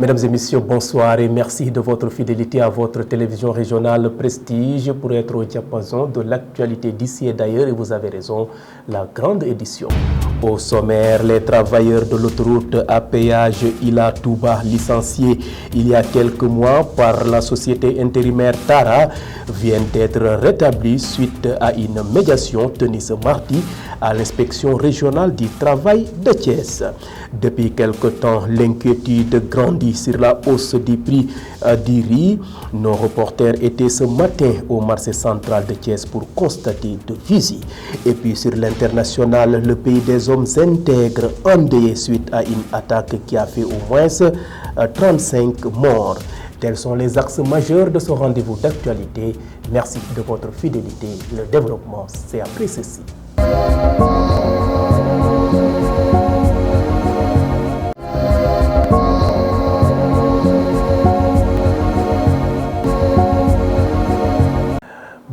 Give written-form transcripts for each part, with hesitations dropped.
Mesdames et messieurs, bonsoir et merci de votre fidélité à votre télévision régionale Prestige pour être au diapason de l'actualité d'ici et d'ailleurs. Et vous avez raison, la grande édition. Au sommaire, les travailleurs de l'autoroute à péage Ila-Touba, licenciés il y a quelques mois par la société intérimaire Tara, viennent d'être rétablis suite à une médiation tenue ce mardi à l'inspection régionale du travail de Thiès. Depuis quelque temps, l'inquiétude grandit sur la hausse du prix du riz. Nos reporters étaient ce matin au marché central de Thiès pour constater de visu. Et puis sur l'international, le pays des hommes intègres endeuillé suite à une attaque qui a fait au moins 35 morts. Tels sont les axes majeurs de ce rendez-vous d'actualité. Merci de votre fidélité. Le développement, c'est après ceci.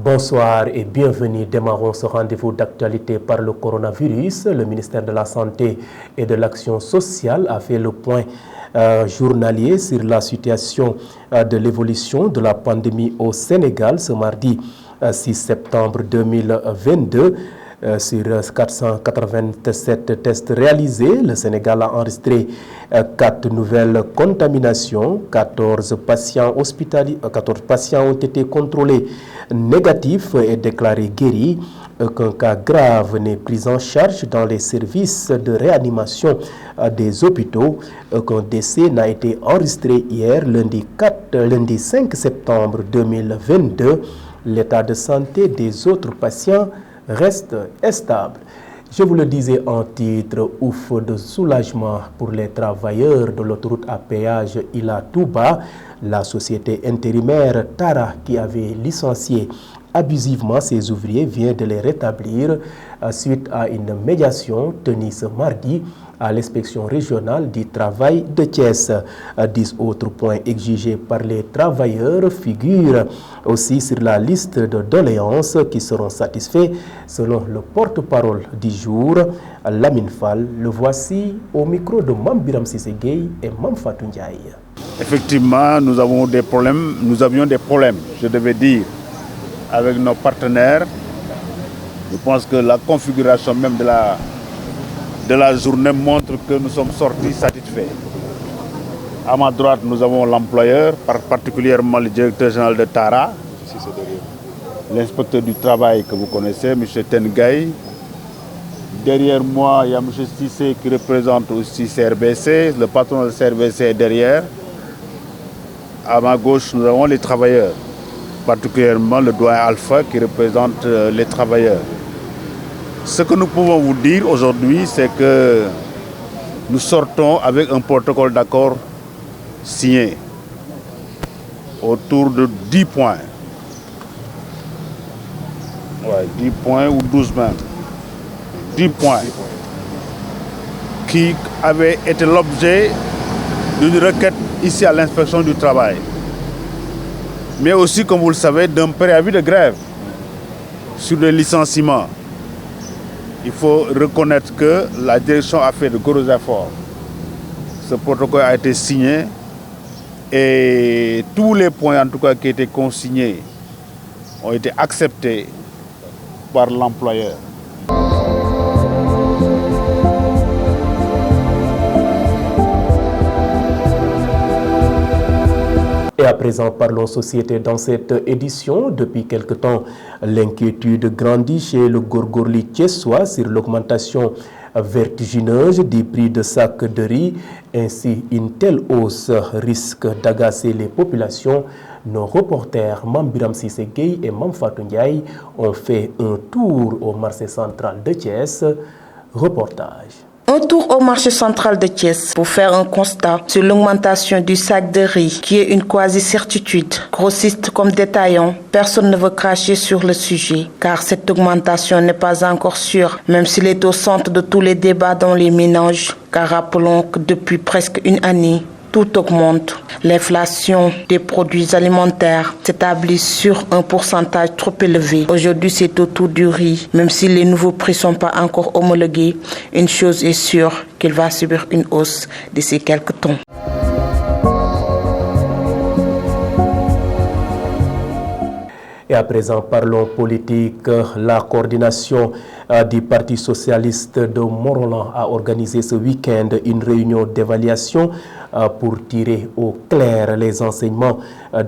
Bonsoir et bienvenue. Démarrons ce rendez-vous d'actualité par le coronavirus. Le ministère de la Santé et de l'Action sociale a fait le point journalier sur la situation de l'évolution de la pandémie au Sénégal ce mardi 6 septembre 2022. Sur 487 tests réalisés, le Sénégal a enregistré 4 nouvelles contaminations. 14 patients ont été contrôlés négatifs et déclarés guéris. Aucun cas grave n'est pris en charge dans les services de réanimation des hôpitaux. Aucun décès n'a été enregistré hier, lundi 5 septembre 2022. L'état de santé des autres patients reste stable. Je vous le disais en titre, ouf de soulagement pour les travailleurs de l'autoroute à péage Ila-Touba. La société intérimaire Tara, qui avait licencié abusivement ses ouvriers, vient de les rétablir suite à une médiation tenue ce mardi à l'inspection régionale du travail de Thiès. 10 autres points exigés par les travailleurs figurent aussi sur la liste de doléances qui seront satisfaits selon le porte-parole du jour, Lamine Fall. Le voici au micro de Mam Biram Cissé Gueye et Mam Fatou Ndiaye. Effectivement, nous avions des problèmes, je devais dire, avec nos partenaires. Je pense que la configuration même de la journée montre que nous sommes sortis satisfaits. À ma droite, nous avons l'employeur, particulièrement le directeur général de Tara, l'inspecteur du travail que vous connaissez, M. Tengaï. Derrière moi, il y a M. Cissé qui représente aussi CRBC, le patron de CRBC est derrière. À ma gauche, nous avons les travailleurs, particulièrement le doyen Alpha qui représente les travailleurs. Ce que nous pouvons vous dire aujourd'hui, c'est que nous sortons avec un protocole d'accord signé autour de 10 points. 10 points ou 12 même. 10 points qui avaient été l'objet d'une requête ici à l'inspection du travail. Mais aussi, comme vous le savez, d'un préavis de grève sur le licenciement. Il faut reconnaître que la direction a fait de gros efforts. Ce protocole a été signé et tous les points en tout cas qui étaient consignés ont été acceptés par l'employeur. Et à présent, parlons société dans cette édition. Depuis quelque temps, l'inquiétude grandit chez le Gorgorli thiessois sur l'augmentation vertigineuse des prix de sacs de riz. Ainsi, une telle hausse risque d'agacer les populations. Nos reporters Mambiram Cissé Gueye et Mam Fatou Ndiaye ont fait un tour au marché central de Thiès. Reportage. Un tour au marché central de Thiès pour faire un constat sur l'augmentation du sac de riz qui est une quasi-certitude. Grossiste comme détaillant, personne ne veut cracher sur le sujet car cette augmentation n'est pas encore sûre, même s'il est au centre de tous les débats dans les ménages. Car rappelons que depuis presque une année, tout augmente. L'inflation des produits alimentaires s'établit sur un pourcentage trop élevé. Aujourd'hui, c'est autour du riz. Même si les nouveaux prix ne sont pas encore homologués, une chose est sûre, qu'il va subir une hausse d'ici quelques temps. Et à présent, parlons politique. La coordination du Parti socialiste de Morolan a organisé ce week-end une réunion d'évaluation pour tirer au clair les enseignements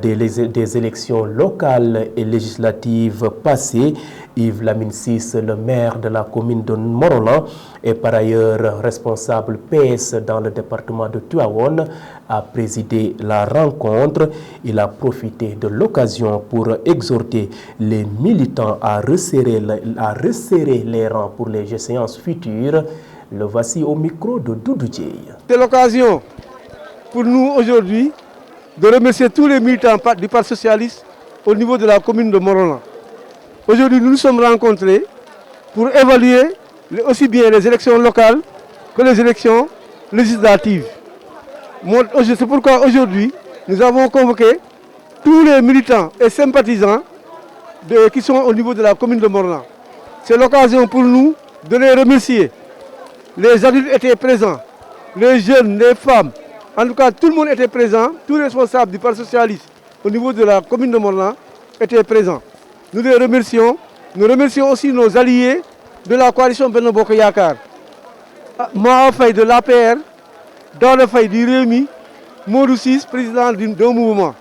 des élections locales et législatives passées. Yves Lamine Ciss, le maire de la commune de Morolan et par ailleurs responsable PS dans le département de Tivaouane, a présidé la rencontre. Il a profité de l'occasion pour exhorter les militants à resserrer les rangs pour les séances futures. Le voici au micro de Doudou Dieye. C'est l'occasion pour nous aujourd'hui de remercier tous les militants du Parti socialiste au niveau de la commune de Morolan. Aujourd'hui, nous nous sommes rencontrés pour évaluer aussi bien les élections locales que les élections législatives. C'est pourquoi aujourd'hui, nous avons convoqué tous les militants et sympathisants qui sont au niveau de la commune de Morolan. C'est l'occasion pour nous de les remercier. Les adultes étaient présents, les jeunes, les femmes, en tout cas tout le monde était présent, tous les responsables du Parti socialiste au niveau de la commune de Morolan étaient présents. Nous les remercions. Nous remercions aussi nos alliés de la coalition Benno Bokk Yakaar. Maa Faye de l'APR, Daouda Faye du Rewmi, Modou Ciss, président d'un mouvement.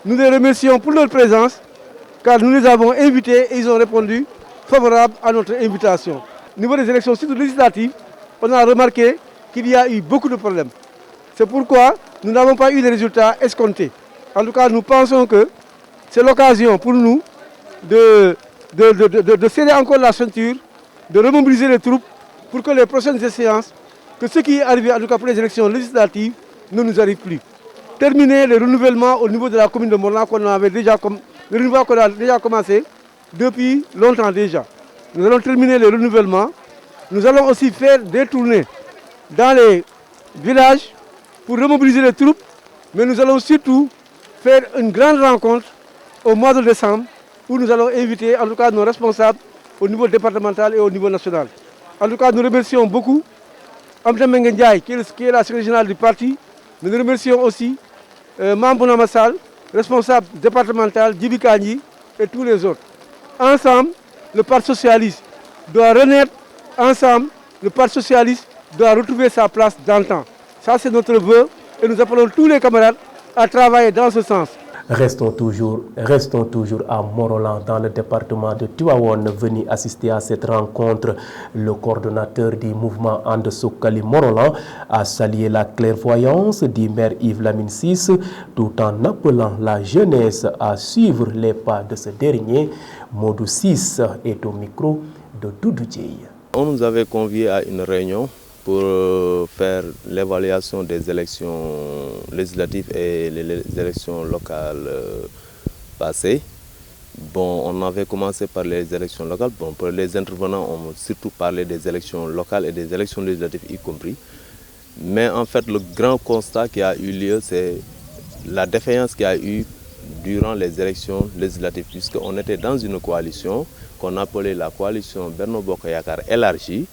Nous les remercions pour leur présence car nous les avons invités et ils ont répondu favorable à notre invitation. Au niveau des élections, surtout législatives, on a remarqué qu'il y a eu beaucoup de problèmes. C'est pourquoi nous n'avons pas eu les résultats escomptés. En tout cas, nous pensons que c'est l'occasion pour nous de serrer encore la ceinture, de remobiliser les troupes pour que les prochaines échéances, que ce qui est arrivé en tout cas pour les élections législatives, ne nous arrive plus. Terminer le renouvellement au niveau de la commune de Morolan qu'on a déjà commencé depuis longtemps déjà. Nous allons terminer le renouvellement. Nous allons aussi faire des tournées dans les villages pour remobiliser les troupes, mais nous allons surtout faire une grande rencontre au mois de décembre où nous allons inviter en tout cas nos responsables au niveau départemental et au niveau national. En tout cas, nous remercions beaucoup Amta Mengue Ndiaye, qui est la secrétaire générale du parti. Nous remercions aussi Mambouna Massal, responsable départemental, Djibi Kandji et tous les autres. Ensemble, le Parti socialiste doit renaître. Ensemble, le Parti socialiste doit retrouver sa place d'antan. Ça, c'est notre vœu et nous appelons tous les camarades à travailler dans ce sens. Restons toujours à Morolan dans le département de Tivaouane, venu assister à cette rencontre. Le coordonnateur du mouvement And Suxali Morolan a salué la clairvoyance du maire Yves Lamine Ciss tout en appelant la jeunesse à suivre les pas de ce dernier. Modou Ciss est au micro de Doudou Dieye. On nous avait conviés à une réunion pour faire l'évaluation des élections législatives et les élections locales passées. Bon, on avait commencé par les élections locales. Bon, pour les intervenants, on a surtout parlé des élections locales et des élections législatives y compris. Mais en fait, le grand constat qui a eu lieu, c'est la défaillance qu'il y a eu durant les élections législatives, puisqu'on était dans une coalition qu'on appelait la coalition Benno Bokk Yakaar élargie.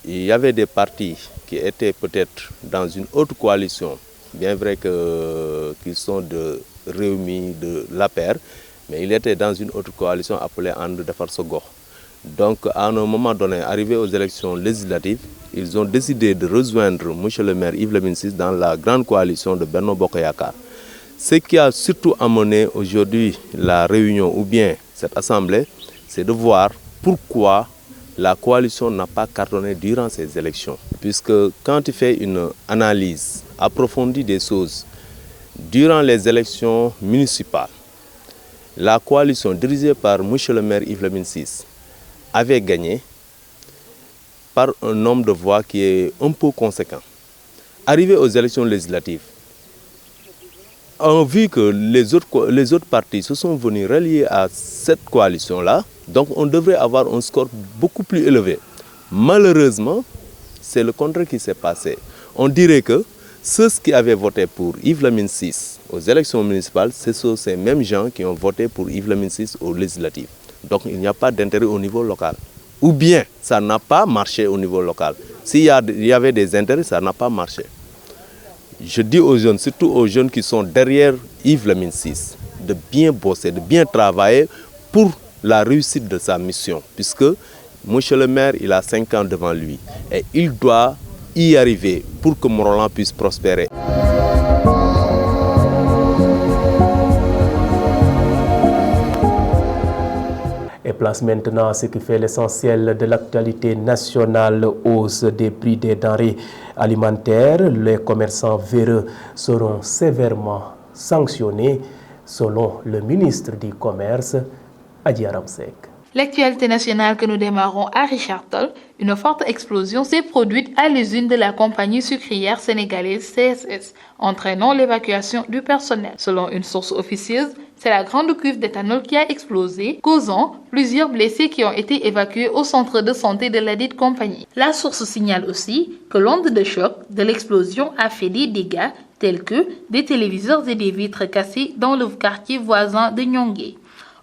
Il y avait des partis qui étaient peut-être dans une autre coalition, bien vrai qu'ils sont de Rewmi, de l'APR, mais ils étaient dans une autre coalition appelée And Defar Sa Gox. Donc à un moment donné, arrivé aux élections législatives, ils ont décidé de rejoindre M. le maire Yves Lamine Ciss dans la grande coalition de Benno Bokk Yakaar. Ce qui a surtout amené aujourd'hui la réunion ou bien cette assemblée, c'est de voir pourquoi la coalition n'a pas cartonné durant ces élections. Puisque quand tu fais une analyse approfondie des choses, durant les élections municipales, la coalition dirigée par M. le maire Yves Lamine Ciss avait gagné par un nombre de voix qui est un peu conséquent. Arrivé aux élections législatives, on a vu que les autres partis se sont venus relier à cette coalition-là, donc on devrait avoir un score beaucoup plus élevé. Malheureusement, c'est le contraire qui s'est passé. On dirait que ceux qui avaient voté pour Yves Lamine Ciss aux élections municipales, ce sont ces mêmes gens qui ont voté pour Yves Lamine Ciss aux législatives. Donc il n'y a pas d'intérêt au niveau local. Ou bien ça n'a pas marché au niveau local. S'il y avait des intérêts, ça n'a pas marché. Je dis aux jeunes, surtout aux jeunes qui sont derrière Yves Lamine Ciss, de bien bosser, de bien travailler pour la réussite de sa mission, puisque Monsieur le maire, il a 5 ans devant lui et il doit y arriver pour que Morolan puisse prospérer. Et place maintenant à ce qui fait l'essentiel de l'actualité nationale, hausse des prix des denrées alimentaires. Les commerçants véreux seront sévèrement sanctionnés, selon le ministre du Commerce, Adi Aramsek. L'actualité nationale que nous démarrons à Richard Toll, une forte explosion s'est produite à l'usine de la compagnie sucrière sénégalaise CSS, entraînant l'évacuation du personnel. Selon une source officieuse, c'est la grande cuve d'éthanol qui a explosé, causant plusieurs blessés qui ont été évacués au centre de santé de ladite compagnie. La source signale aussi que l'onde de choc de l'explosion a fait des dégâts tels que des téléviseurs et des vitres cassées dans le quartier voisin de Nyongé.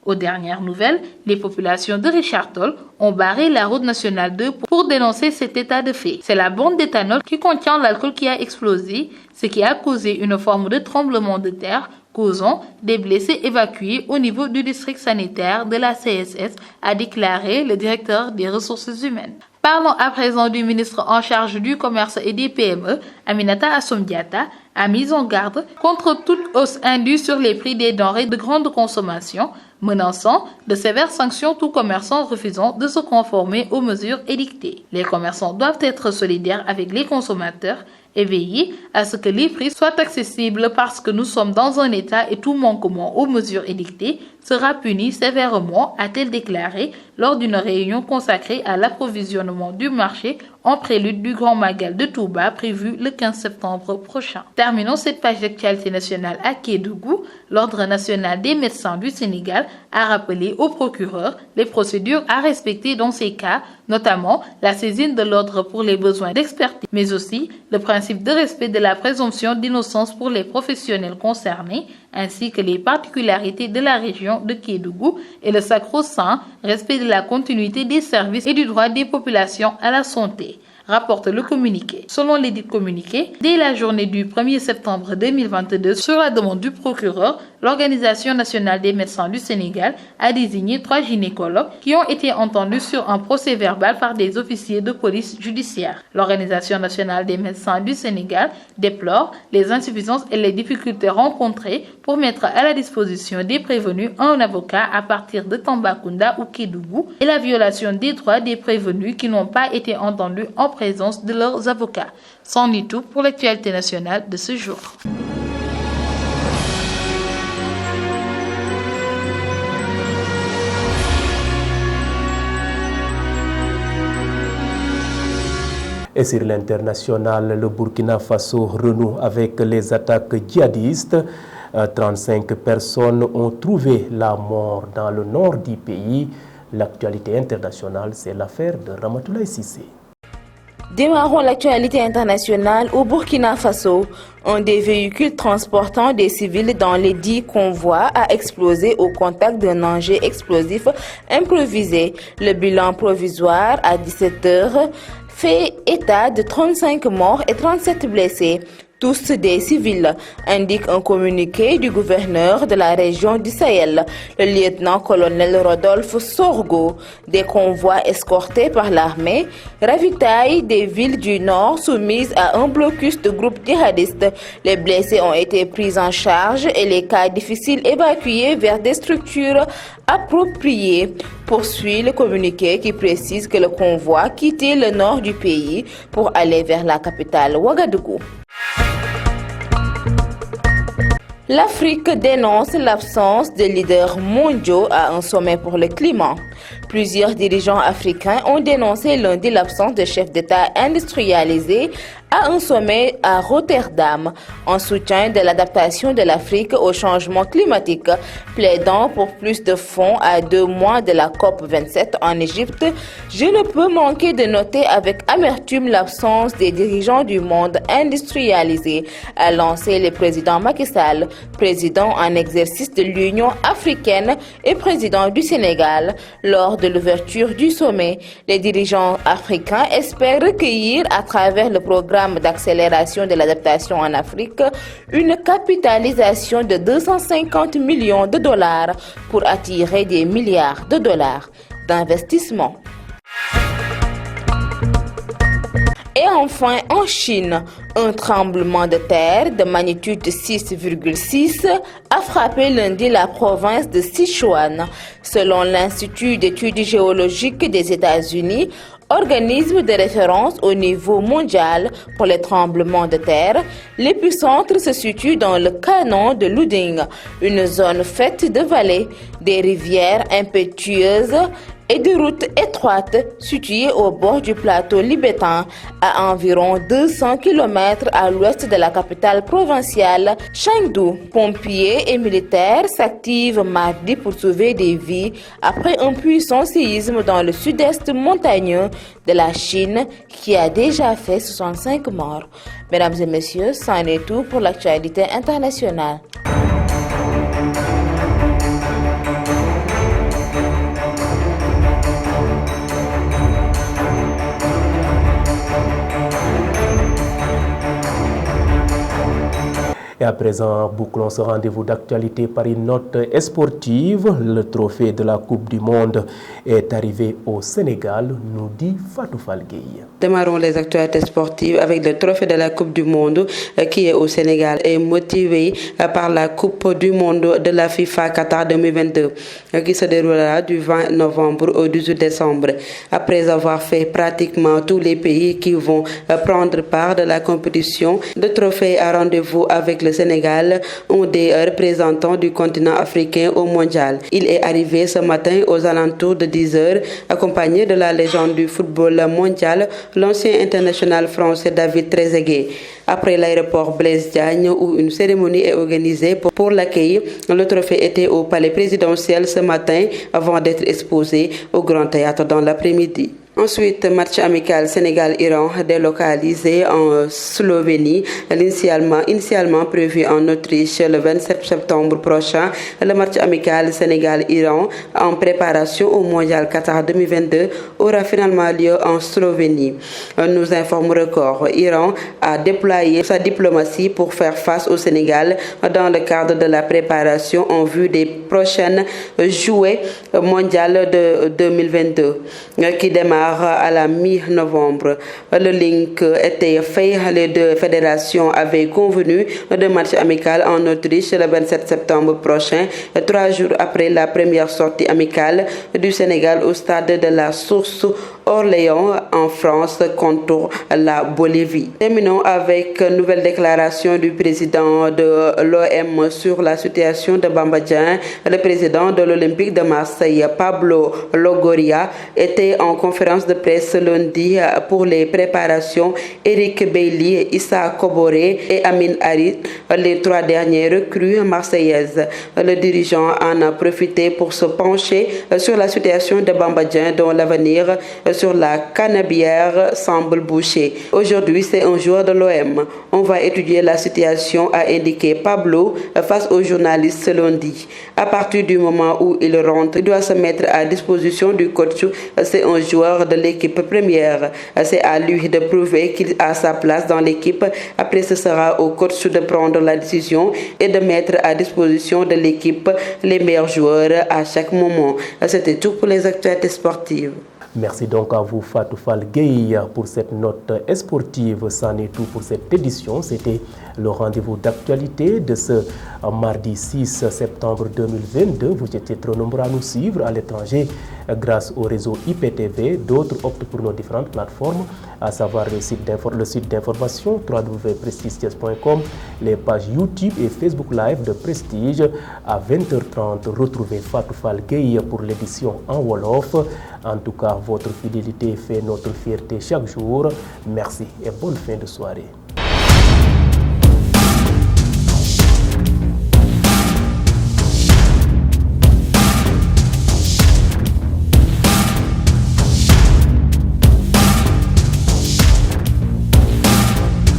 Aux dernières nouvelles, les populations de Richard Toll ont barré la route nationale 2 pour dénoncer cet état de fait. C'est la bombe d'éthanol qui contient l'alcool qui a explosé, ce qui a causé une forme de tremblement de terre, causant des blessés évacués au niveau du district sanitaire de la CSS, a déclaré le directeur des ressources humaines. Parlons à présent du ministre en charge du commerce et des PME, Aminata Assome Diatta, a mis en garde contre toute hausse indue sur les prix des denrées de grande consommation, menaçant de sévères sanctions tout commerçant refusant de se conformer aux mesures édictées. Les commerçants doivent être solidaires avec les consommateurs et veiller à ce que les prix soient accessibles parce que nous sommes dans un état et tout manquement aux mesures édictées sera puni sévèrement, a-t-elle déclaré lors d'une réunion consacrée à l'approvisionnement du marché en prélude du Grand Magal de Touba prévu le 15 septembre prochain. Terminons cette page d'actualité nationale à Kédougou. L'Ordre national des médecins du Sénégal a rappelé au procureur les procédures à respecter dans ces cas, notamment la saisine de l'ordre pour les besoins d'expertise, mais aussi le principe de respect de la présomption d'innocence pour les professionnels concernés, ainsi que les particularités de la région de Kédougou et le sacro-saint respect de la continuité des services et du droit des populations à la santé, rapporte le communiqué. Selon l'édit communiqué, dès la journée du 1er septembre 2022, sur la demande du procureur, l'Organisation nationale des médecins du Sénégal a désigné 3 gynécologues qui ont été entendus sur un procès verbal par des officiers de police judiciaire. L'Organisation nationale des médecins du Sénégal déplore les insuffisances et les difficultés rencontrées pour mettre à la disposition des prévenus un avocat à partir de Tambacounda ou Kédougou et la violation des droits des prévenus qui n'ont pas été entendus en présence de leurs avocats. C'en est tout pour l'actualité nationale de ce jour. Et sur l'international, le Burkina Faso renoue avec les attaques djihadistes. 35 personnes ont trouvé la mort dans le nord du pays. L'actualité internationale, c'est l'affaire de Ramatoulaye Cissé. Démarrons l'actualité internationale au Burkina Faso. Un des véhicules transportant des civils dans les 10 convois a explosé au contact d'un engin explosif improvisé. Le bilan provisoire à 17h fait état de 35 morts et 37 blessés, tous des civils, indique un communiqué du gouverneur de la région du Sahel, le lieutenant-colonel Rodolphe Sorgo. Des convois escortés par l'armée ravitaillent des villes du nord soumises à un blocus de groupes djihadistes. Les blessés ont été pris en charge et les cas difficiles évacués vers des structures appropriées. Poursuit le communiqué qui précise que le convoi quittait le nord du pays pour aller vers la capitale Ouagadougou. L'Afrique dénonce l'absence de leaders mondiaux à un sommet pour le climat. Plusieurs dirigeants africains ont dénoncé lundi l'absence de chefs d'État industrialisés à un sommet à Rotterdam en soutien de l'adaptation de l'Afrique au changement climatique, plaidant pour plus de fonds à 2 mois de la COP27 en Égypte. Je ne peux manquer de noter avec amertume l'absence des dirigeants du monde industrialisé, a lancé le président Macky Sall, président en exercice de l'Union africaine et président du Sénégal. Lors de l'ouverture du sommet, les dirigeants africains espèrent recueillir à travers le programme programme d'accélération de l'adaptation en Afrique une capitalisation de 250 millions de dollars pour attirer des milliards de dollars d'investissement. Et enfin, en Chine, un tremblement de terre de magnitude 6,6 a frappé lundi la province de Sichuan. Selon l'Institut d'études géologiques des États-Unis, organisme de référence au niveau mondial pour les tremblements de terre, l'épicentre se situe dans le canon de Luding, une zone faite de vallées, des rivières impétueuses et de routes étroites situées au bord du plateau tibétain à environ 200 km à l'ouest de la capitale provinciale Chengdu. Pompiers et militaires s'activent mardi pour sauver des vies après un puissant séisme dans le sud-est montagneux de la Chine qui a déjà fait 65 morts. Mesdames et messieurs, c'en est tout pour l'actualité internationale. Et à présent, bouclons ce rendez-vous d'actualité par une note sportive. Le trophée de la Coupe du Monde est arrivé au Sénégal, nous dit Fatou Falgueye. Démarrons les actualités sportives avec le trophée de la Coupe du Monde qui est au Sénégal et motivé par la Coupe du Monde de la FIFA Qatar 2022 qui se déroulera du 20 novembre au 18 décembre. Après avoir fait pratiquement tous les pays qui vont prendre part de la compétition, le trophée a rendez-vous avec le Sénégal, un des représentants du continent africain au mondial. Il est arrivé ce matin aux alentours de 10 h, accompagné de la légende du football mondial, l'ancien international français David Trezeguet. Après l'aéroport Blaise Diagne, où une cérémonie est organisée pour l'accueil, le trophée était au palais présidentiel ce matin avant d'être exposé au Grand Théâtre dans l'après-midi. Ensuite, match amical Sénégal-Iran délocalisé en Slovénie, initialement prévu en Autriche le 27 septembre prochain. Le match amical Sénégal-Iran en préparation au Mondial Qatar 2022 aura finalement lieu en Slovénie. Nous informe Record. Iran a déployé sa diplomatie pour faire face au Sénégal dans le cadre de la préparation en vue des prochaines jouets mondiales de 2022 qui démarrent à la mi-novembre. Le link était fait. Les deux fédérations avaient convenu de match amical en Autriche le 27 septembre prochain, 3 jours après la première sortie amicale du Sénégal au stade de la Source Orléans en France contre la Bolivie. Terminons avec une nouvelle déclaration du président de l'OM sur la situation de Bamba Dieng. Le président de l'Olympique de Marseille, Pablo Longoria, était en conférence de presse lundi pour les préparations. Eric Bailly, Issa Koboré et Amin Harit, les 3 dernières recrues marseillaises. Le dirigeant en a profité pour se pencher sur la situation de Bamba Dieng dont l'avenir sur la Canebière semble bouché. Aujourd'hui, c'est un joueur de l'OM. On va étudier la situation, a indiqué Pablo face aux journalistes lundi. À partir du moment où il rentre, il doit se mettre à disposition du coach. C'est un joueur de l'équipe première. C'est à lui de prouver qu'il a sa place dans l'équipe. Après, ce sera au coach de prendre la décision et de mettre à disposition de l'équipe les meilleurs joueurs à chaque moment. C'était tout pour les actualités sportives. Merci donc à vous Fatou Falgueye pour cette note sportive. C'en est tout pour cette édition. C'était le rendez-vous d'actualité de ce mardi 6 septembre 2022. Vous étiez trop nombreux à nous suivre à l'étranger grâce au réseau IPTV. D'autres optent pour nos différentes plateformes, à savoir le site d'information www.prestigethies.com, les pages YouTube et Facebook Live de Prestige. À 20h30, retrouvez Fatou Falgueye pour l'édition en Wolof. En tout cas, votre fidélité fait notre fierté chaque jour. Merci et bonne fin de soirée.